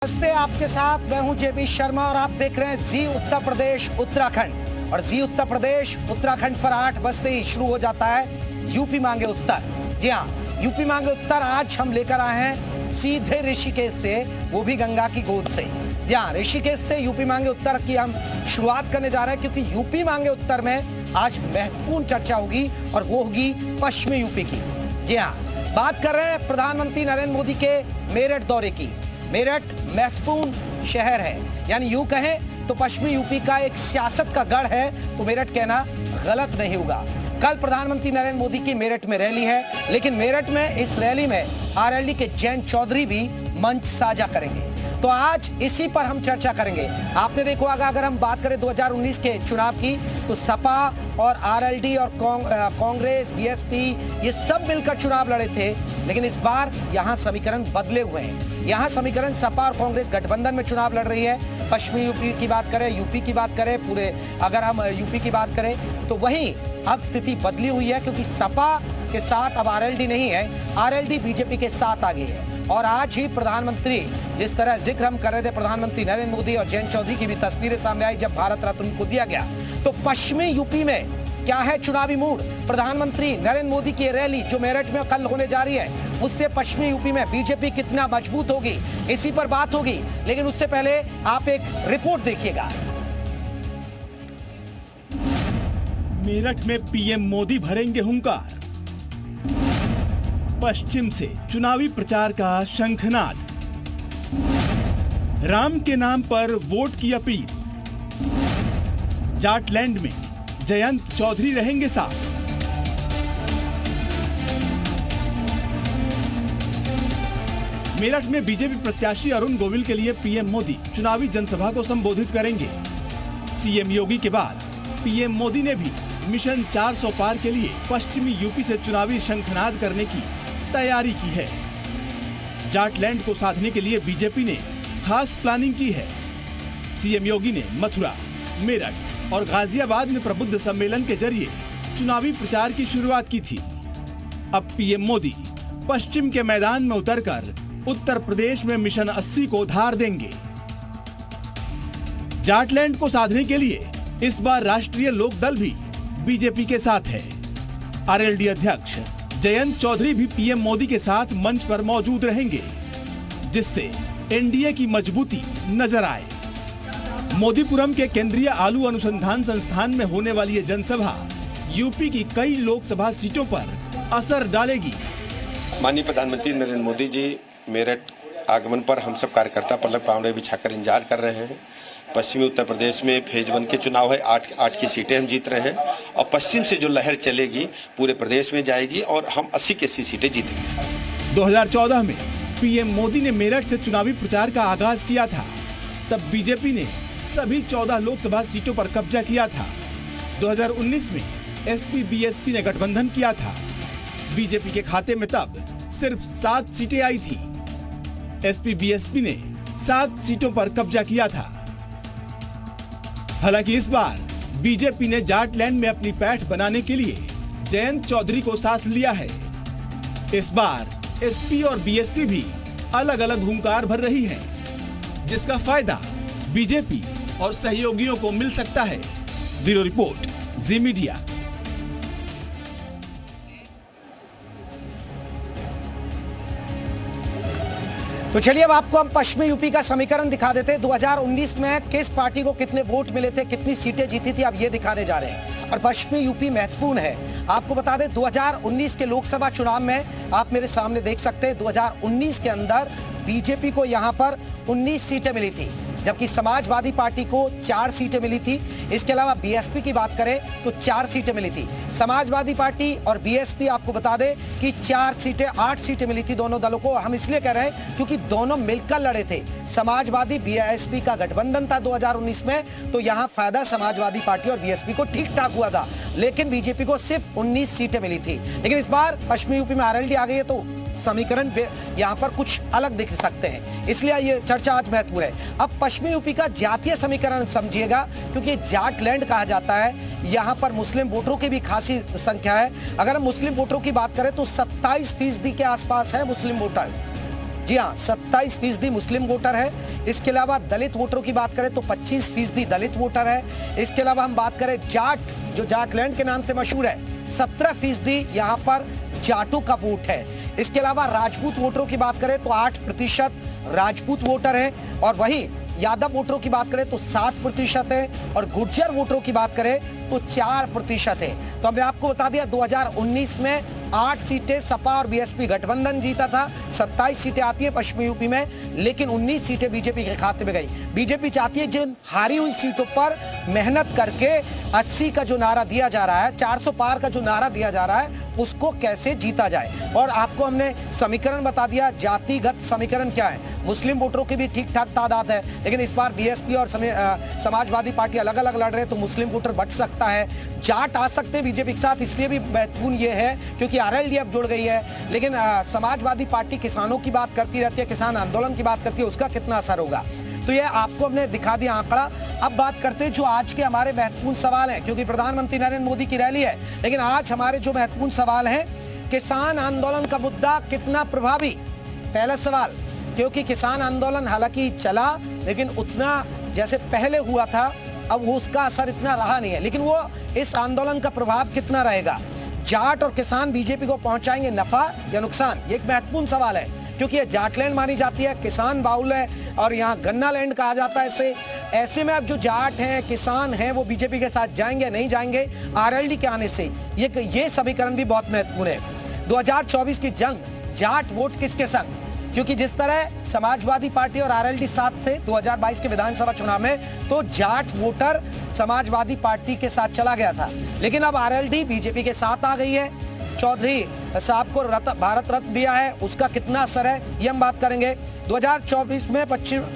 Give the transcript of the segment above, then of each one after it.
नमस्ते, आपके साथ मैं हूं जेबी शर्मा और आप देख रहे हैं जी उत्तर प्रदेश उत्तराखंड। और जी उत्तर प्रदेश उत्तराखंड पर 8 बजते ही शुरू हो जाता है यूपी मांगे उत्तर। जी हाँ, यूपी मांगे उत्तर आज हम लेकर आए हैं सीधे ऋषिकेश से, वो भी गंगा की गोद से। जी हाँ, ऋषिकेश से यूपी मांगे उत्तर की हम शुरुआत करने जा रहे हैं, क्योंकि यूपी मांगे उत्तर में आज महत्वपूर्ण चर्चा होगी और वो होगी पश्चिमी यूपी की। जी हाँ, बात कर रहे हैं प्रधानमंत्री नरेंद्र मोदी के मेरठ दौरे की। मेरठ महत्वपूर्ण शहर है, यानी यूं कहें तो पश्चिमी यूपी का एक सियासत का गढ़ है, तो मेरठ कहना गलत नहीं होगा। कल प्रधानमंत्री नरेंद्र मोदी की मेरठ में रैली है, लेकिन मेरठ में इस रैली में आरएलडी के जयंत चौधरी भी मंच साझा करेंगे। तो आज इसी पर हम चर्चा करेंगे। आपने देखा होगा, अगर हम बात करें 2019 के चुनाव की, तो सपा और आरएलडी और कांग्रेस, बीएसपी ये सब मिलकर चुनाव लड़े थे, लेकिन इस बार यहाँ समीकरण बदले हुए हैं। यहाँ समीकरण सपा और कांग्रेस गठबंधन में चुनाव लड़ रही है। पश्चिमी यूपी की बात करें, यूपी की बात करें, पूरे अगर हम यूपी की बात करें तो वहीं अब स्थिति बदली हुई है, क्योंकि सपा के साथ अब आरएलडी नहीं है, आरएलडी बीजेपी के साथ आ गई है। और आज ही प्रधानमंत्री, जिस तरह जिक्र हम कर रहे थे प्रधानमंत्री नरेंद्र मोदी और जयंत चौधरी की भी तस्वीरें सामने आई जब भारत रत्न उनको दिया गया, तो पश्चिमी यूपी में क्या है चुनावी मूड। प्रधानमंत्री नरेंद्र मोदी की रैली जो मेरठ में कल होने जा रही है, उससे पश्चिमी यूपी में बीजेपी कितना मजबूत होगी, इसी पर बात होगी। लेकिन उससे पहले आप एक रिपोर्ट देखिएगा। मेरठ में पीएम मोदी भरेंगे हुंकार, पश्चिम से चुनावी प्रचार का शंखनाद, राम के नाम पर वोट की अपील, जाटलैंड में जयंत चौधरी रहेंगे साथ। मेरठ में बीजेपी प्रत्याशी अरुण गोविल के लिए पीएम मोदी चुनावी जनसभा को संबोधित करेंगे। सीएम योगी के बाद पीएम मोदी ने भी मिशन 400 पार के लिए पश्चिमी यूपी से चुनावी शंखनाद करने की तैयारी की है। जाटलैंड को साधने के लिए बीजेपी ने खास प्लानिंग की है। सीएम योगी ने मथुरा, मेरठ और गाजियाबाद में प्रबुद्ध सम्मेलन के जरिए चुनावी प्रचार की शुरुआत की थी। अब पीएम मोदी पश्चिम के मैदान में उतरकर उत्तर प्रदेश में मिशन 80 को धार देंगे। जाटलैंड को साधने के लिए इस बार राष्ट्रीय लोकदल भी बीजेपी के साथ है। आरएलडी अध्यक्ष जयंत चौधरी भी पीएम मोदी के साथ मंच पर मौजूद रहेंगे, जिससे एनडीए की मजबूती नजर आए। मोदीपुरम के केंद्रीय आलू अनुसंधान संस्थान में होने वाली ये जनसभा यूपी की कई लोकसभा सीटों पर असर डालेगी। माननीय प्रधानमंत्री नरेंद्र मोदी जी मेरठ आगमन पर हम सब कार्यकर्ता पलक पावड़े बिछाकर इंतजार कर रहे हैं। पश्चिमी उत्तर प्रदेश में फेज 1 के चुनाव है, 8 की सीटें हम जीत रहे हैं और पश्चिम से जो लहर चलेगी पूरे प्रदेश में जाएगी और हम 80 की 80 सीटें जीतेंगे। 2014 में पीएम मोदी ने मेरठ से चुनावी प्रचार का आगाज किया था। तब बीजेपी ने सभी 14 लोकसभा सीटों पर कब्जा किया था। 2019 में एसपी बीएसपी ने गठबंधन किया था। बीजेपी के खाते में तब सिर्फ 7 सीटें आई थी। एसपी बीएसपी ने 7 सीटों पर कब्जा किया था। हालांकि इस बार बीजेपी ने जाटलैंड में अपनी पैठ बनाने के लिए जयंत चौधरी को साथ लिया है। इस बार एसपी और बीएसपी भी अलग अलग हुंकार भर रही है, जिसका फायदा बीजेपी और सहयोगियों को मिल सकता है। ब्यूरो रिपोर्ट, जी मीडिया। तो चलिए अब आपको हम पश्चिमी यूपी का समीकरण दिखा देते हैं। 2019 में किस पार्टी को कितने वोट मिले थे, कितनी सीटें जीती थी, अब ये दिखाने जा रहे हैं। और पश्चिमी यूपी महत्वपूर्ण है। आपको बता दें 2019 के लोकसभा चुनाव में आप मेरे सामने देख सकते हैं 2019 के अंदर बीजेपी को यहां पर 19 सीटें मिली थी, जबकि समाजवादी पार्टी को 4 सीटें मिली थी। इसके अलावा बीएसपी की बात करें तो 4 सीटें मिली थी। समाजवादी पार्टी और बीएसपी आपको बता दें कि 4 सीटें, 8 सीटें मिली थी दोनों दलों को। हम इसलिए कह रहे हैं क्योंकि दोनों मिलकर लड़े थे। समाजवादी बीएसपी का गठबंधन था 2019 में, तो यहां फायदा समाजवादी पार्टी और बीएसपी को ठीक ठाक हुआ था, लेकिन बीजेपी को सिर्फ 19 सीटें मिली थी। लेकिन इस बार पश्चिमी यूपी में आरएलडी आ गई है, तो समीकरण यहाँ पर कुछ अलग दिख सकते हैं, इसलिए ये चर्चा आज महत्वपूर्ण है। अब पश्चिमी यूपी का जातीय समीकरण समझिएगा, क्योंकि जाटलैंड कहा जाता है। यहाँ पर मुस्लिम वोटरों की भी खासी संख्या है। अगर हम मुस्लिम वोटरों की बात करें तो 27% के आसपास है मुस्लिम वोटर। जी हाँ, 27% मुस्लिम वोटर है। इसके अलावा दलित वोटरों की बात करें तो 25% दलित वोटर है। इसके अलावा हम बात करें जाट, जो जाटलैंड के नाम से मशहूर है, 17% यहाँ पर जाटों का वोट है। इसके अलावा राजपूत वोटरों की बात करें तो 8% राजपूत वोटर है, और वही यादव वोटरों की बात करें तो 7% है, और गुर्जर वोटरों की बात करें तो 4% है। तो हमने आपको बता दिया 2019 में 8 सीटें सपा और बीएसपी गठबंधन जीता था, 27 सीटें आती है पश्चिमी यूपी में, लेकिन 19 सीटें बीजेपी के खाते में गई। बीजेपी चाहती है जिन हारी हुई सीटों पर मेहनत करके 80 का जो नारा दिया जा रहा है, 400 पार का जो नारा दिया जा रहा है, उसको कैसे जीता जाए। और आपको हमने समीकरण बता दिया, जातिगत समीकरण क्या है। मुस्लिम वोटरों की भी ठीक ठाक तादाद है, लेकिन इस बार बीएसपी और समाजवादी पार्टी अलग अलग लड़ रहे हैं, तो मुस्लिम वोटर बच सकता है, जाट आ सकते हैं बीजेपी के साथ। इसलिए भी महत्वपूर्ण ये है क्योंकि आरएलडी अब जुड़ गई है, लेकिन समाजवादी पार्टी किसानों की बात करती रहती है, किसान आंदोलन की बात करती है, उसका कितना असर होगा। तो ये आपको हमने दिखा दिया आंकड़ा। अब बात करते हैं जो आज के हमारे महत्वपूर्ण सवाल हैं, क्योंकि प्रधानमंत्री नरेंद्र मोदी की रैली है, लेकिन आज हमारे जो महत्वपूर्ण सवाल हैं, किसान आंदोलन का मुद्दा कितना प्रभावी। पहला सवाल, क्योंकि किसान आंदोलन हालांकि चला, लेकिन उतना जैसे पहले हुआ था अब वो उसका असर इतना रहा नहीं है, लेकिन वो इस आंदोलन का प्रभाव कितना रहेगा। जाट और किसान बीजेपी को पहुंचाएंगे नफा या नुकसान, ये एक महत्वपूर्ण सवाल है, क्योंकि ये जाटलैंड मानी जाती है, किसान बाउल है, और यहाँ गन्ना लैंड कहा जाता है। ऐसे में अब जो जाट हैं, किसान हैं, वो बीजेपी के साथ जाएंगे नहीं जाएंगे आरएलडी के आने से, ये समीकरण भी बहुत महत्वपूर्ण है। 2024 की जंग, जाट वोट किसके संग, क्योंकि जिस तरह समाजवादी पार्टी और आरएलडी साथ से 2022 के विधानसभा चुनाव में, तो जाट वोटर समाजवादी पार्टी के साथ चला गया था, लेकिन अब आरएलडी बीजेपी के साथ आ गई है। चौधरी साहब को भारत रत्न दिया है, उसका कितना असर है ये हम बात करेंगे। 2024 में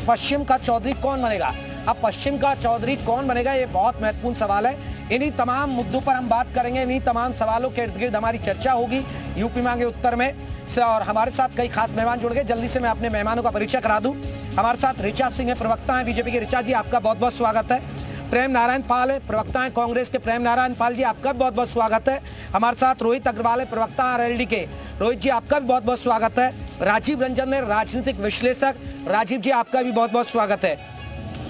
पश्चिम का चौधरी कौन बनेगा। अब पश्चिम का चौधरी कौन बनेगा, ये बहुत महत्वपूर्ण सवाल है। इन्हीं तमाम मुद्दों पर हम बात करेंगे, इन्हीं तमाम सवालों के इर्द गिर्द हमारी चर्चा होगी यूपी मांगे उत्तर में से। और हमारे साथ कई खास मेहमान जुड़ गए, जल्दी से मैं अपने मेहमानों का परिचय करा दूं। हमारे साथ ऋचा सिंह है, प्रवक्ता है बीजेपी के। ऋचा जी, आपका बहुत बहुत स्वागत है। प्रेम नारायण पाल है, प्रवक्ता है कांग्रेस के। प्रेम नारायण पाल जी, आपका भी बहुत बहुत स्वागत है। हमारे साथ रोहित अग्रवाल है, प्रवक्ता आरएलडी के। रोहित जी, आपका भी बहुत बहुत स्वागत है। राजीव रंजन है, राजनीतिक विश्लेषक। राजीव जी, आपका भी बहुत बहुत स्वागत है।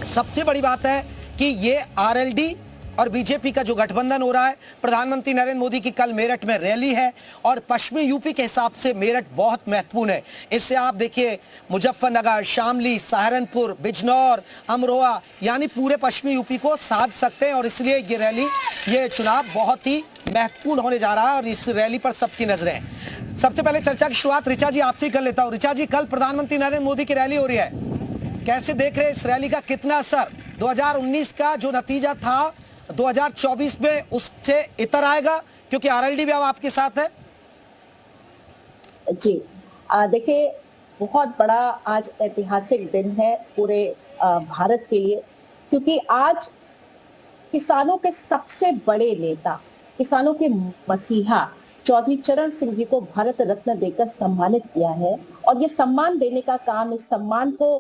सबसे बड़ी बात है कि ये आरएलडी और बीजेपी का जो गठबंधन हो रहा है, प्रधानमंत्री नरेंद्र मोदी की कल मेरठ में रैली है, और पश्चिमी यूपी के हिसाब से मेरठ बहुत महत्वपूर्ण है। इससे आप देखिए मुजफ्फरनगर, शामली, सहारनपुर, बिजनौर, अमरोहा, यानी पूरे पश्चिमी यूपी को साध सकते हैं, और इसलिए ये रैली, ये चुनाव बहुत ही महत्वपूर्ण होने जा रहा है, और इस रैली पर सबकी नजरें हैं। सबसे पहले चर्चा की शुरुआत ऋचा जी आपसे कर लेता हूँ। ऋचा जी, कल प्रधानमंत्री नरेंद्र मोदी की रैली हो रही है, कैसे देख रहे हैं इस रैली का कितना असर 2019 का जो नतीजा था 2024 में उससे इतर आएगा, क्योंकि आरएलडी भी अब आपके साथ है। जी देखिए, बहुत बड़ा आज ऐतिहासिक दिन है पूरे भारत के लिए, क्योंकि आज किसानों के सबसे बड़े नेता, किसानों के मसीहा चौधरी चरण सिंह जी को भारत रत्न देकर सम्मानित किया है, और ये सम्मान देने का काम, इस सम्मान को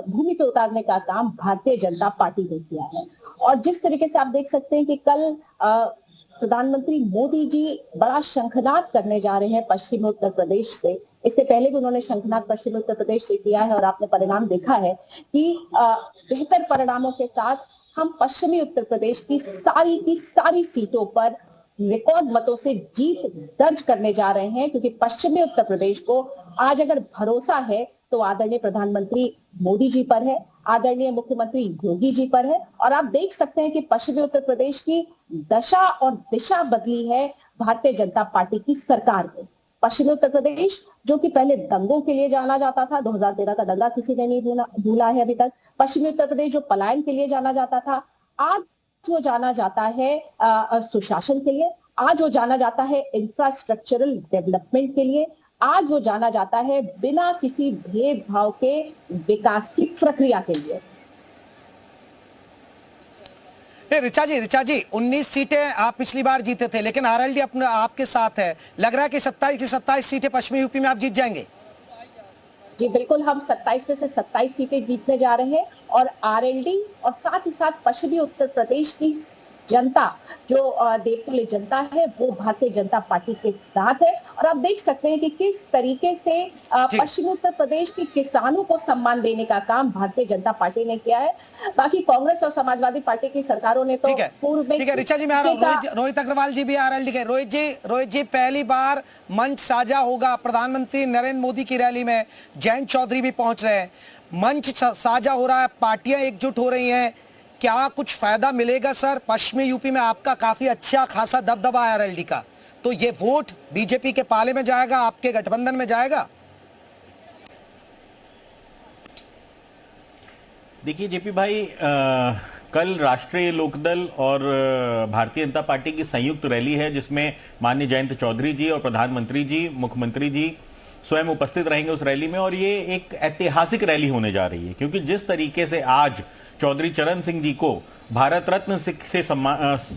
भूमि पे उतारने का काम भारतीय जनता पार्टी ने किया है। और जिस तरीके से आप देख सकते हैं कि कल प्रधानमंत्री मोदी जी बड़ा शंखनाद करने जा रहे हैं पश्चिमी उत्तर प्रदेश से। इससे पहले भी उन्होंने शंखनाद पश्चिमी उत्तर प्रदेश से किया है, और आपने परिणाम देखा है कि बेहतर परिणामों के साथ हम पश्चिमी उत्तर प्रदेश की सारी सीटों पर रिकॉर्ड मतों से जीत दर्ज करने जा रहे हैं, क्योंकि पश्चिमी उत्तर प्रदेश को आज अगर भरोसा है तो आदरणीय प्रधानमंत्री मोदी जी पर है, आदरणीय मुख्यमंत्री योगी जी पर है। और आप देख सकते हैं कि पश्चिमी उत्तर प्रदेश की दशा और दिशा बदली है भारतीय जनता पार्टी की सरकार ने। पश्चिमी उत्तर प्रदेश जो कि पहले दंगों के लिए जाना जाता था, 2013 का दंगा किसी ने नहीं भूला है अभी तक। पश्चिमी उत्तर प्रदेश जो पलायन के लिए जाना जाता था, आज वो जाना जाता है सुशासन के लिए, आज वो जाना जाता है इंफ्रास्ट्रक्चरल डेवलपमेंट के लिए, आज वो जाना जाता है बिना किसी भेदभाव के विकास की प्रक्रिया के लिए। ऋचा जी 19 सीटें आप पिछली बार जीते थे, लेकिन आरएलडी अपने आपके साथ है, लग रहा है कि 27 की 27 सीटें पश्चिमी यूपी में आप जीत जाएंगे। जी बिल्कुल, हम 27 में से 27 सीटें जीतने जा रहे हैं, और आरएलडी और साथ ही साथ पश्चिमी उत्तर प्रदेश की जनता, जो देवतुल्य जनता है, वो भारतीय जनता पार्टी के साथ है। और आप देख सकते हैं कि किस तरीके से पश्चिमी उत्तर प्रदेश के किसानों को सम्मान देने का काम भारतीय जनता पार्टी ने किया है। बाकी कांग्रेस और समाजवादी पार्टी की सरकारों ने तो पूर्व में। ठीक है ऋचा जी, मैं आ रहा हूं। रोहित अग्रवाल जी भी आ रहे हैं। रोहित जी, पहली बार मंच साझा होगा प्रधानमंत्री नरेंद्र मोदी की रैली में। जयंत चौधरी भी पहुंच रहे हैं, मंच साझा हो रहा है, पार्टियां एकजुट हो रही हैं। क्या कुछ फायदा मिलेगा सर? पश्चिमी यूपी में आपका काफी अच्छा खासा दबदबा है आरएलडी का, तो ये वोट बीजेपी के पाले में जाएगा, आपके गठबंधन में जाएगा? देखिए जेपी भाई, कल राष्ट्रीय लोकदल और भारतीय जनता पार्टी की संयुक्त रैली है, जिसमें माननीय जयंत चौधरी जी और प्रधानमंत्री जी, मुख्यमंत्री जी स्वयं उपस्थित रहेंगे उस रैली में। और ये एक ऐतिहासिक रैली होने जा रही है, क्योंकि जिस तरीके से आज चौधरी चरण सिंह जी को भारत रत्न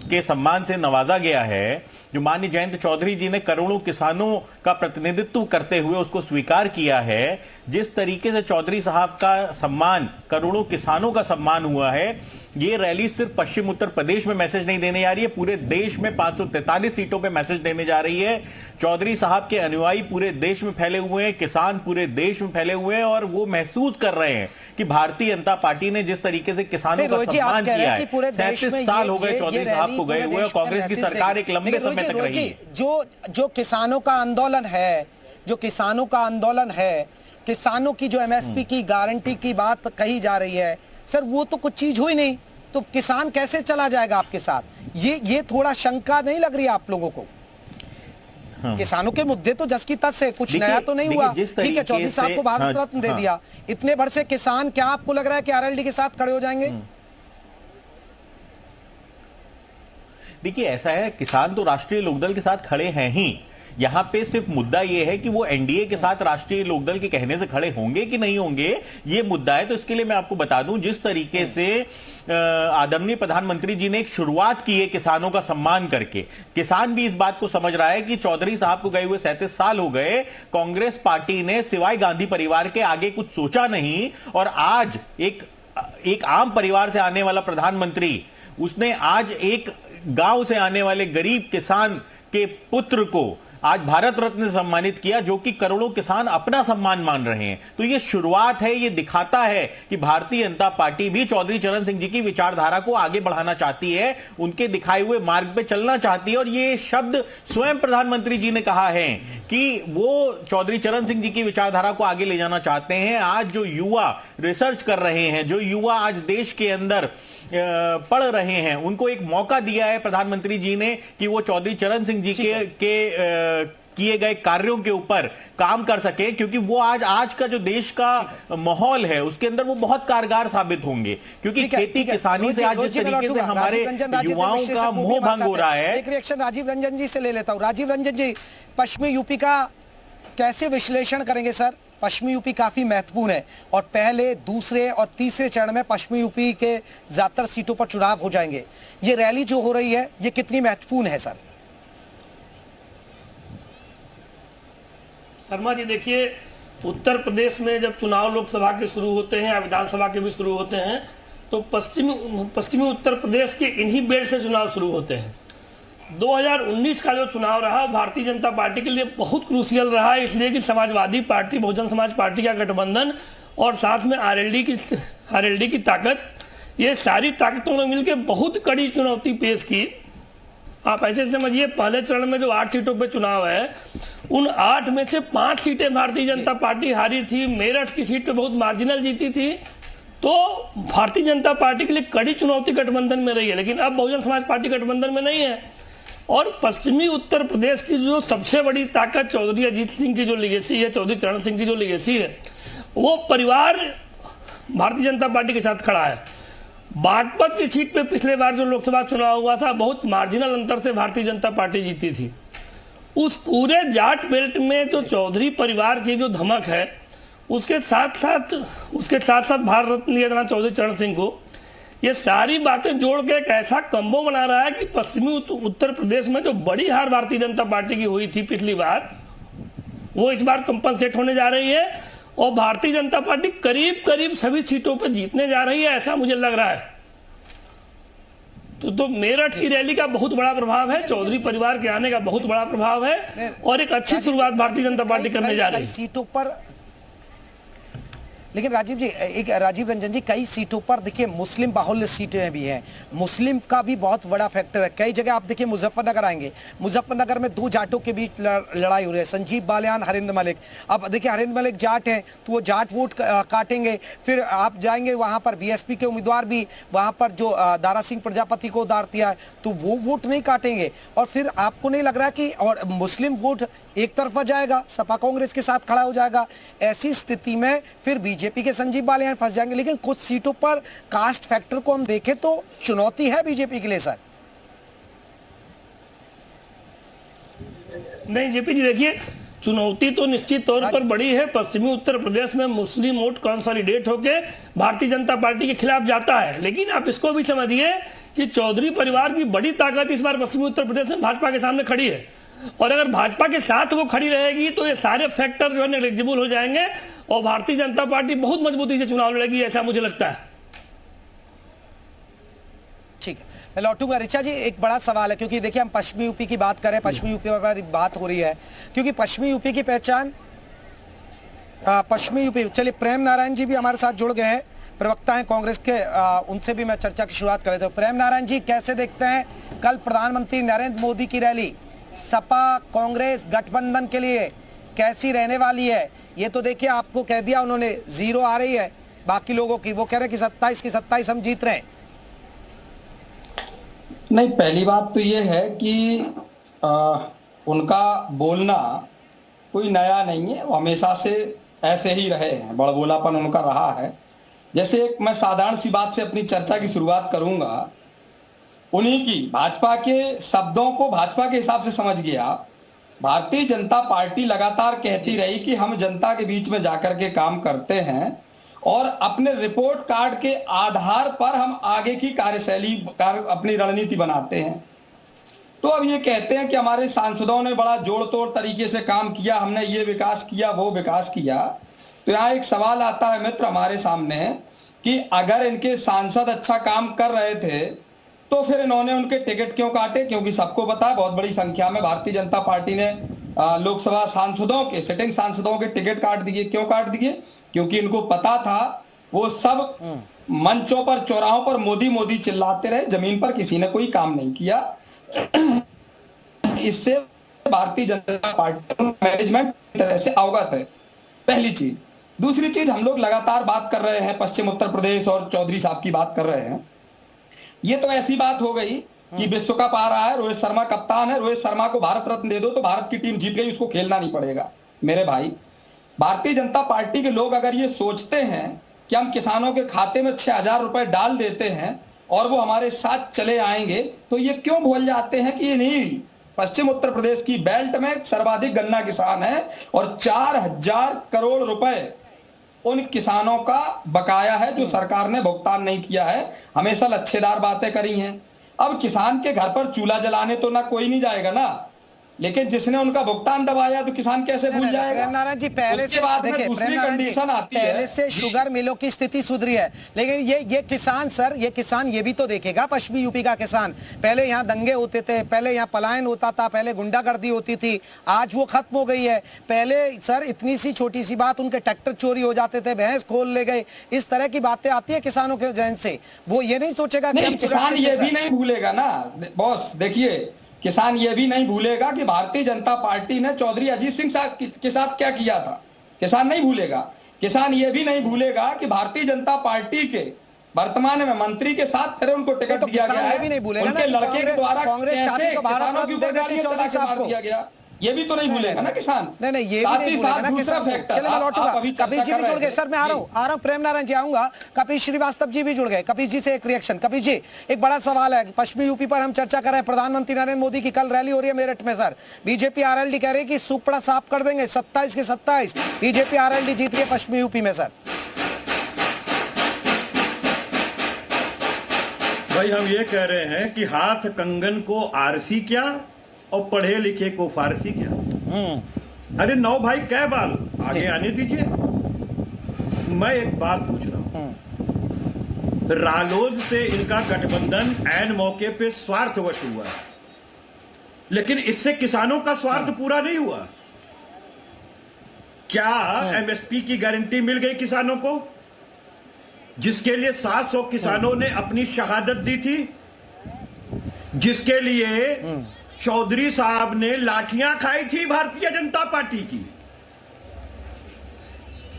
के सम्मान से नवाजा गया है, जो माननीय जयंत चौधरी जी ने करोड़ों किसानों का प्रतिनिधित्व करते हुए उसको स्वीकार किया है, जिस तरीके से चौधरी साहब का सम्मान, करोड़ों किसानों का सम्मान हुआ है, ये रैली सिर्फ पश्चिम उत्तर प्रदेश में मैसेज नहीं देने जा रही है, पूरे देश में 543 सीटों पे मैसेज देने जा रही है। चौधरी साहब के अनुयायी पूरे देश में फैले हुए हैं, किसान पूरे देश में फैले हुए हैं, और वो महसूस कर रहे हैं कि भारतीय जनता पार्टी ने जिस तरीके से किसानों का सम्मान किया है। 37 साल हो गए चौधरी साहब को गए हुए, और कांग्रेस की सरकार एक लंबे समय तक रही है। जो किसानों का आंदोलन है, किसानों की जो एमएसपी की गारंटी की बात कही जा रही है सर, वो तो कुछ चीज हुई नहीं, तो किसान कैसे चला जाएगा आपके साथ? ये थोड़ा शंका नहीं लग रही आप लोगों को? हाँ। किसानों के मुद्दे तो जस की तस है, कुछ नया तो नहीं हुआ। ठीक है, चौधरी साहब को भारत रत्न दे दिया, इतने भर से किसान, क्या आपको लग रहा है कि आरएलडी के साथ खड़े हो जाएंगे? देखिए ऐसा है, किसान तो राष्ट्रीय लोकदल के साथ खड़े हैं ही। यहां पे सिर्फ मुद्दा यह है कि वो एनडीए के साथ राष्ट्रीय लोकदल के कहने से खड़े होंगे कि नहीं होंगे, ये मुद्दा है। तो इसके लिए मैं आपको बता दूं, जिस तरीके से आदरणीय प्रधानमंत्री जी ने एक शुरुआत की है किसानों का सम्मान करके, किसान भी इस बात को समझ रहा है कि चौधरी साहब को गए हुए 37 साल हो गए, कांग्रेस पार्टी ने सिवाय गांधी परिवार के आगे कुछ सोचा नहीं। और आज एक आम परिवार से आने वाला प्रधानमंत्री, उसने आज एक गांव से आने वाले गरीब किसान के पुत्र को आज भारत रत्न से सम्मानित किया, जो कि करोड़ों किसान अपना सम्मान मान रहे हैं। तो ये शुरुआत है, ये दिखाता है कि भारतीय जनता पार्टी भी चौधरी चरण सिंह जी की विचारधारा को आगे बढ़ाना चाहती है, उनके दिखाए हुए मार्ग पे चलना चाहती है। और ये शब्द स्वयं प्रधानमंत्री जी ने कहा है कि वो चौधरी चरण सिंह जी की विचारधारा को आगे ले जाना चाहते हैं। आज जो युवा रिसर्च कर रहे हैं, जो युवा आज देश के अंदर पढ़ रहे हैं, उनको एक मौका दिया है प्रधानमंत्री जी ने कि वो चौधरी चरण सिंह जी के किए गए कार्यों के ऊपर काम कर सके, क्योंकि वो आज का जो देश का माहौल है उसके अंदर वो बहुत कारगर साबित होंगे। क्योंकि खेती किसानी से आज जिस तरीके से हमारे युवाओं का मोह भंग हो रहा है। एक रिएक्शन राजीव रंजन जी से ले लेता हूं। राजीव रंजन जी, पश्चिमी यूपी का कैसे विश्लेषण करेंगे सर? पश्चिमी यूपी काफी महत्वपूर्ण है, और पहले, दूसरे और तीसरे चरण में पश्चिमी यूपी के ज्यादातर सीटों पर चुनाव हो जाएंगे। ये रैली जो हो रही है, ये कितनी महत्वपूर्ण है सर? शर्मा जी देखिए, उत्तर प्रदेश में जब चुनाव लोकसभा के शुरू होते हैं या विधानसभा के भी शुरू होते हैं, तो पश्चिमी उत्तर प्रदेश के इन्हीं बेल्ट से चुनाव शुरू होते हैं। 2019 का जो चुनाव रहा, भारतीय जनता पार्टी के लिए बहुत क्रूशियल रहा, इसलिए कि समाजवादी पार्टी, बहुजन समाज पार्टी का गठबंधन और साथ में आरएलडी की ताकत, ये सारी ताकतों ने मिलकर बहुत कड़ी चुनौती पेश की। आप ऐसे समझिए, पहले चरण में जो 8 सीटों पे चुनाव है, उन 8 में से 5 सीटें भारतीय जनता पार्टी हारी थी। मेरठ की सीट पे बहुत मार्जिनल जीती थी। तो भारतीय जनता पार्टी के लिए कड़ी चुनौती गठबंधन में रही है, लेकिन अब बहुजन समाज पार्टी गठबंधन में नहीं है। और पश्चिमी उत्तर प्रदेश की जो सबसे बड़ी ताकत चौधरी अजीत सिंह की जो लिगेसी है, चौधरी चरण सिंह की जो लिगेसी है, वो परिवार भारतीय जनता पार्टी के साथ खड़ा है। बागपत की सीट पे पिछले बार जो लोकसभा चुनाव हुआ था, बहुत मार्जिनल अंतर से भारतीय जनता पार्टी जीती थी। उस पूरे जाट बेल्ट में जो चौधरी परिवार की जो धमक है, उसके साथ साथ भारत रत्न दिया जाना चौधरी चरण सिंह को, ये सारी बातें जोड़ के एक ऐसा कंबो बना रहा है कि पश्चिमी उत्तर प्रदेश में जो बड़ी हार भारतीय जनता पार्टी की हुई थी पिछली बार, वो इस बार कंपनसेट होने जा रही है। और भारतीय जनता पार्टी करीब करीब सभी सीटों पर जीतने जा रही है, ऐसा मुझे लग रहा है। तो मेरठ की रैली का बहुत बड़ा प्रभाव है, चौधरी परिवार के आने का बहुत बड़ा प्रभाव है और एक अच्छी शुरुआत भारतीय जनता पार्टी करने जा रही है। सीटों पर लेकिन राजीव रंजन जी, कई सीटों पर देखिए मुस्लिम बाहुल्य सीटें भी हैं, मुस्लिम का भी बहुत बड़ा फैक्टर है। कई जगह आप देखिए मुजफ्फरनगर आएंगे, मुजफ्फरनगर में दो जाटों के बीच लड़ाई हो रही है, संजीव बालियान, हरिंद्र मलिक। अब देखिए हरिंद्र मलिक जाट हैं तो वो जाट वोट काटेंगे। फिर आप जाएंगे वहां पर बीएसपी के उम्मीदवार भी वहां पर जो दारा सिंह प्रजापति को उतार दिया है तो वो वोट नहीं काटेंगे। और फिर आपको नहीं लग रहा कि और मुस्लिम वोट एक तरफा जाएगा, सपा कांग्रेस के साथ खड़ा हो जाएगा। ऐसी स्थिति में फिर बीजेपी के संजीव बालियान फंस जाएंगे। लेकिन कुछ सीटों पर कास्ट फैक्टर को हम देखें तो चुनौती है बीजेपी के लिए सर। नहीं जेपी जी, देखिए चुनौती तो निश्चित तौर पर बड़ी है। पश्चिमी उत्तर प्रदेश में मुस्लिम वोट कंसोलिडेट होकर भारतीय जनता पार्टी के खिलाफ जाता है, लेकिन आप इसको भी समझिए कि चौधरी परिवार की बड़ी ताकत इस बार पश्चिमी उत्तर प्रदेश में भाजपा के सामने खड़ी है और अगर भाजपा के साथ वो खड़ी रहेगी तो ये सारे फैक्टर जो है नेग्लिजिबल हो जाएंगे और भारतीय जनता पार्टी बहुत मजबूती से चुनाव लड़ेगी, ऐसा मुझे लगता है। ठीक है, मैं लौटूंगा। ऋचा जी, एक बड़ा सवाल है क्योंकि देखिए हम पश्चिमी यूपी की बात करें, पश्चिमी यूपी पर बात हो रही है क्योंकि पश्चिमी यूपी की पहचान पश्चिमी यूपी। चलिए प्रेम नारायण जी भी हमारे साथ जुड़ गए हैं, प्रवक्ता हैं कांग्रेस के, उनसे भी मैं चर्चा की शुरुआत कर लेता हूं। प्रेम नारायण जी, कैसे देखते हैं कल प्रधानमंत्री नरेंद्र मोदी की रैली सपा कांग्रेस गठबंधन के लिए कैसी रहने वाली है? ये तो देखिए आपको कह दिया उन्होंने, 0 आ रही है बाकी लोगों की, वो कह रहे हैं कि 27 की 27 हम जीत रहे हैं। नहीं, पहली बात तो ये है कि उनका बोलना कोई नया नहीं है, वो हमेशा से ऐसे ही रहे हैं, बड़बोलापन उनका रहा है। जैसे एक मैं साधारण सी बात से अपनी चर्चा की शुरुआत करूंगा, उन्हीं की भाजपा के शब्दों को भाजपा के हिसाब से समझ गया। भारतीय जनता पार्टी लगातार कहती रही कि हम जनता के बीच में जाकर के काम करते हैं और अपने रिपोर्ट कार्ड के आधार पर हम आगे की कार्यशैली अपनी रणनीति बनाते हैं। तो अब ये कहते हैं कि हमारे सांसदों ने बड़ा जोड़ तोड़ तरीके से काम किया, हमने ये विकास किया वो विकास किया। तो यहाँ एक सवाल आता है मित्र हमारे सामने कि अगर इनके सांसद अच्छा काम कर रहे थे तो फिर इन्होंने उनके टिकट क्यों काटे? क्योंकि सबको पता है बहुत बड़ी संख्या में भारतीय जनता पार्टी ने लोकसभा सांसदों के, सिटिंग सांसदों के टिकट काट दिए। क्यों काट दिए? क्योंकि इनको पता था वो सब मंचों पर चौराहों पर मोदी मोदी चिल्लाते रहे, जमीन पर किसी ने कोई काम नहीं किया। इससे भारतीय जनता पार्टी मैनेजमेंट तरह से अवगत है, पहली चीज। दूसरी चीज, हम लोग लगातार बात कर रहे हैं पश्चिम उत्तर प्रदेश और चौधरी साहब की बात कर रहे हैं। ये तो ऐसी बात हो गई कि विश्व कप आ रहा है, रोहित शर्मा कप्तान है, रोहित शर्मा को भारत रत्न दे दो तो भारत की टीम जीत गई, उसको खेलना नहीं पड़ेगा। मेरे भाई, भारतीय जनता पार्टी के लोग अगर ये सोचते हैं कि हम किसानों के खाते में 6,000 रुपए डाल देते हैं और वो हमारे साथ चले आएंगे, तो ये क्यों भूल जाते हैं कि नहीं, पश्चिम उत्तर प्रदेश की बेल्ट में सर्वाधिक गन्ना किसान है और 4,000 करोड़ रुपए उन किसानों का बकाया है जो सरकार ने भुगतान नहीं किया है। हमेशा लच्छेदार बातें करी हैं। अब किसान के घर पर चूल्हा जलाने तो ना कोई नहीं जाएगा ना, लेकिन जिसने उनका भुगतान दबाया तो किसान कैसे भूल जाएगा? प्रेम नारायण जी, पहले से देखिए दूसरी कंडीशन आती है, पहले से शुगर मिलों की स्थिति सुधरी है, लेकिन ये किसान सर, ये किसान ये भी तो देखेगा, पश्चिमी यूपी का किसान। पहले यहाँ दंगे होते थे, पहले यहाँ पलायन होता था, पहले गुंडागर्दी होती थी, आज वो खत्म हो गई है। पहले सर इतनी सी छोटी सी बात, उनके ट्रैक्टर चोरी हो जाते थे, भैंस खोल ले गए, इस तरह की बातें आती है किसानों के जहन से। वो ये नहीं सोचेगा कि किसान ये भी नहीं भूलेगा ना बॉस, देखिए किसान ये भी नहीं भूलेगा कि भारतीय जनता पार्टी ने चौधरी अजीत सिंह के साथ क्या किया था। किसान नहीं भूलेगा। किसान ये भी नहीं भूलेगा कि भारतीय जनता पार्टी के वर्तमान में मंत्री के साथ फिर उनको टिकट दिया गया है, उनके लड़के के द्वारा कैसे किसानों के ऊपर गाड़ियां चला के मार दिया गया, ये भी तो नहीं भूलेगा ना किसान। नहीं, ये भी नहीं भूलेगा ना किसान। चलिए मैं लौटूंगा। कपिश जी भी जुड़ गए सर, मैं आ रहा हूं प्रेम नारायण जी आऊंगा। कपिश श्रीवास्तव जी भी जुड़ गए। कपिश जी से एक रिएक्शन। कपिश जी, एक बड़ा सवाल है, पश्चिमी यूपी पर हम चर्चा कर रहे हैं, प्रधानमंत्री नरेंद्र मोदी की कल रैली हो रही है मेरठ में सर। बीजेपी आरएलडी कह रही है कि सुपड़ा साफ कर देंगे, 27 के 27 बीजेपी आरएलडी जीत रही है पश्चिमी यूपी में सर। भाई हम ये कह रहे हैं कि हाथ कंगन को आरसी क्या और पढ़े लिखे को फारसी क्या। अरे 9 भाई कै बाल आगे आने दीजिए। मैं एक बात पूछ रहा हूं, रालोद से इनका गठबंधन ऐन मौके पे स्वार्थवश हुआ, लेकिन इससे किसानों का स्वार्थ पूरा नहीं हुआ। क्या एमएसपी की गारंटी मिल गई किसानों को, जिसके लिए 700 किसानों ने अपनी शहादत दी थी, जिसके लिए चौधरी साहब ने लाठियां खाई थी भारतीय जनता पार्टी की?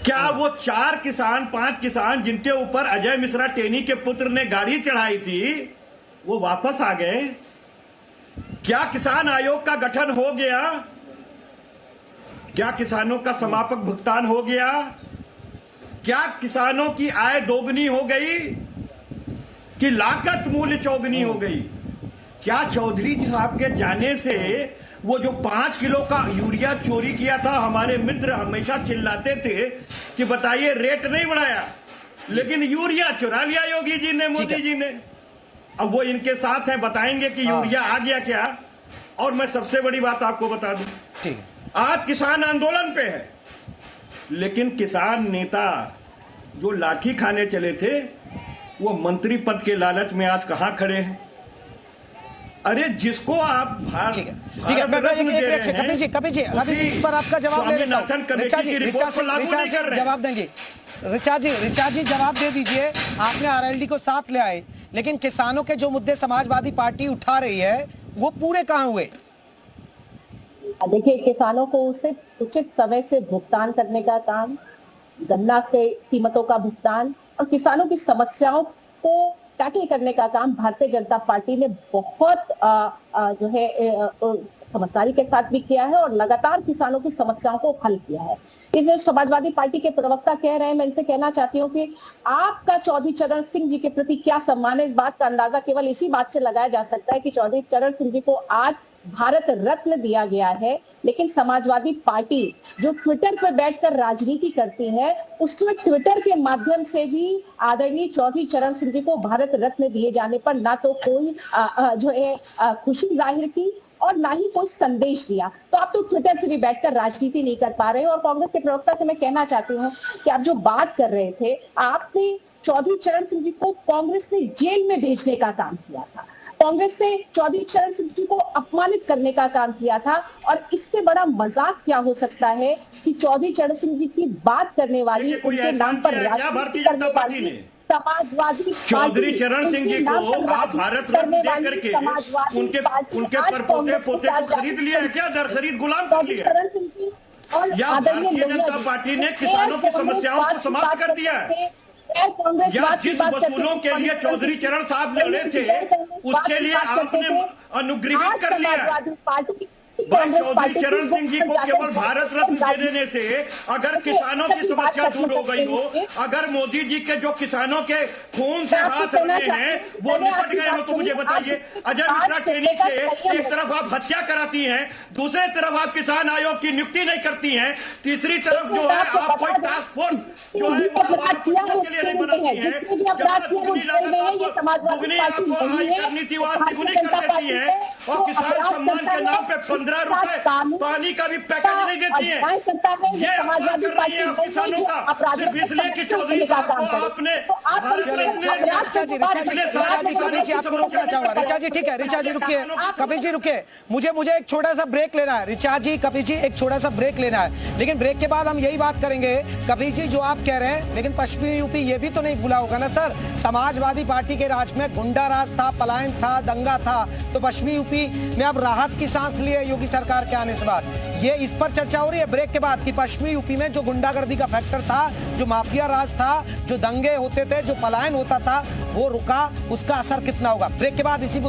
क्या वो 4 किसान 5 किसान जिनके ऊपर अजय मिश्रा टेनी के पुत्र ने गाड़ी चढ़ाई थी, वो वापस आ गए? क्या किसान आयोग का गठन हो गया? क्या किसानों का समापक भुगतान हो गया? क्या किसानों की आय दोगुनी हो गई कि लागत मूल्य चौगुनी हो गई? क्या चौधरी साहब के जाने से वो जो 5 किलो का यूरिया चोरी किया था, हमारे मित्र हमेशा चिल्लाते थे कि बताइए रेट नहीं बढ़ाया, लेकिन यूरिया चुरा लिया योगी जी ने, मोदी जी ने। अब वो इनके साथ हैं, बताएंगे कि यूरिया आ गया क्या। और मैं सबसे बड़ी बात आपको बता दूं, ठीक है, आज किसान आंदोलन पे है, लेकिन किसान नेता जो लाठी खाने चले थे, वो मंत्री पद के लालच में आज कहां खड़े हैं? अरे जिसको आप ठीक है, कपिल जी अभी इस पर आपका जवाब ले लेता हूं। ऋचा जी जवाब देंगे। ऋचा जी जवाब दे दीजिए। आपने आरएलडी को साथ ले आए, लेकिन किसानों के जो मुद्दे समाजवादी पार्टी उठा रही है वो पूरे कहां हुए? देखिए, किसानों को उसे उचित समय से भुगतान करने का काम, गन्ना के कीमतों का भुगतान और किसानों की समस्याओं को टैकल करने का काम भारतीय जनता पार्टी ने बहुत जो है समझदारी के साथ भी किया है और लगातार किसानों की समस्याओं को हल किया है। इसे समाजवादी पार्टी के प्रवक्ता कह रहे हैं, मैं इनसे कहना चाहती हूँ कि आपका चौधरी चरण सिंह जी के प्रति क्या सम्मान है, इस बात का अंदाजा केवल इसी बात से लगाया जा सकता है कि चौधरी चरण सिंह जी को आज भारत रत्न दिया गया है, लेकिन समाजवादी पार्टी जो ट्विटर पर बैठकर राजनीति करती है, उसमें ट्विटर के माध्यम से भी आदरणीय चौधरी चरण सिंह जी को भारत रत्न दिए जाने पर ना तो कोई जो है खुशी जाहिर की और ना ही कोई संदेश दिया। तो आप तो ट्विटर से भी बैठकर राजनीति नहीं कर पा रहे हो। और कांग्रेस के प्रवक्ता से मैं कहना चाहती हूँ कि आप जो बात कर रहे थे, आपने चौधरी चरण सिंह जी को कांग्रेस ने जेल में भेजने का काम किया था, कांग्रेस ने चौधरी चरण सिंह जी को अपमानित करने का काम किया था। और इससे बड़ा मजाक क्या हो सकता है कि चौधरी चरण सिंह जी की बात करने वाली, उनके नाम पर राजनीति करने वाली समाजवादी चौधरी चरण सिंह जी को आप भारत रत्न दे करके उनके परपोते पोते को खरीद लिया है क्या? दर खरीद गुलाम कर लिया चरण सिंह जी और या भारतीय जनता पार्टी ने किसानों की समस्याओं को समाप्त कर दिया है? या जिस वसूलों के लिए चौधरी चरण साहब लड़े थे, उसके लिए आपने अनुग्रहित कर लिया। चौधरी चरण सिंह जी को केवल भारत रत्न दे देने से अगर किसानों की समस्या दूर हो गई हो, अगर मोदी जी के जो किसानों के खून से हाथ रखे हैं वो निपट गए हो, तो मुझे बताइए। अजय मिश्रा टेनी से एक तरफ आप हत्या कराती हैं, दूसरी तरफ आप किसान आयोग की नियुक्ति नहीं करती हैं, तीसरी तरफ जो है आप कोई टास्क फोर्स जो है के लिए नहीं बनाती है, दुगनी आपको नीति दुगनी कर देती है और किसान सम्मान के नाम पे 15 रुपए पानी का भी पैकेज नहीं देती है। ये समाजवादी पार्टी आप किसानों का सिर्फ इसलिए कि चौधरी साहब को आपने आपको रोकना चाहूंगा। ऋचा जी ठीक है, ऋचा जी रुकिए, कपिल जी रुकिए, मुझे एक छोटा सा ब्रेक लेना है। ऋचा जी, कपिल जी एक छोटा सा ब्रेक लेना है, लेकिन ब्रेक के बाद हम यही बात करेंगे। कपिल जी जो आप कह रहे हैं, लेकिन पश्चिमी यूपी ये भी तो नहीं भूला होगा ना सर, समाजवादी पार्टी के राज में गुंडा राज था, पलायन था, दंगा था, तो पश्चिमी यूपी में अब राहत की सांस ली है योगी सरकार के आने से बाद। ये इस पर चर्चा हो रही है ब्रेक के बाद कि पश्चिमी यूपी में जो गुंडागर्दी का फैक्टर था, जो माफिया राज था, जो दंगे होते थे, जो पलायन होता था, वो रुका, उसका असर कितना होगा। ब्रेक के बाद इसी